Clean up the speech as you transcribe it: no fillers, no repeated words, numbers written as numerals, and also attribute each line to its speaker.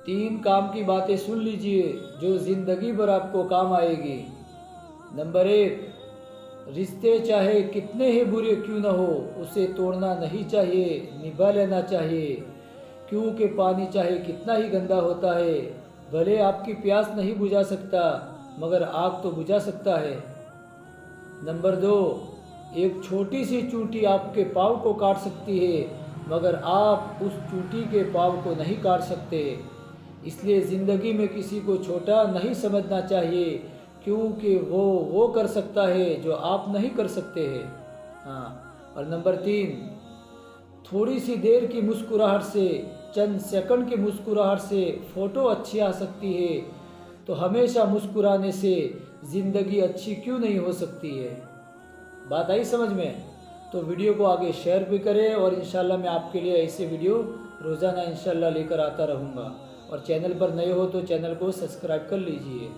Speaker 1: 3 काम की बातें सुन लीजिए जो ज़िंदगी भर आपको काम आएगी। नंबर 1, रिश्ते चाहे कितने ही बुरे क्यों न हो उसे तोड़ना नहीं चाहिए, निभा लेना चाहिए। क्योंकि पानी चाहे कितना ही गंदा होता है, भले आपकी प्यास नहीं बुझा सकता मगर आग तो बुझा सकता है। नंबर 2, एक छोटी सी चूंटी आपके पाँव को काट सकती है मगर आप उस चूंटी के पाँव को नहीं काट सकते। इसलिए ज़िंदगी में किसी को छोटा नहीं समझना चाहिए, क्योंकि वो कर सकता है जो आप नहीं कर सकते हैं। हाँ, और नंबर 3, थोड़ी सी देर की मुस्कुराहट से, चंद सेकंड की मुस्कुराहट से फ़ोटो अच्छी आ सकती है, तो हमेशा मुस्कुराने से ज़िंदगी अच्छी क्यों नहीं हो सकती है। बात आई समझ में? तो वीडियो को आगे शेयर भी करें और इंशाल्लाह मैं आपके लिए ऐसे वीडियो रोज़ाना इंशाल्लाह लेकर आता रहूँगा। और चैनल पर नए हो तो चैनल को सब्सक्राइब कर लीजिए।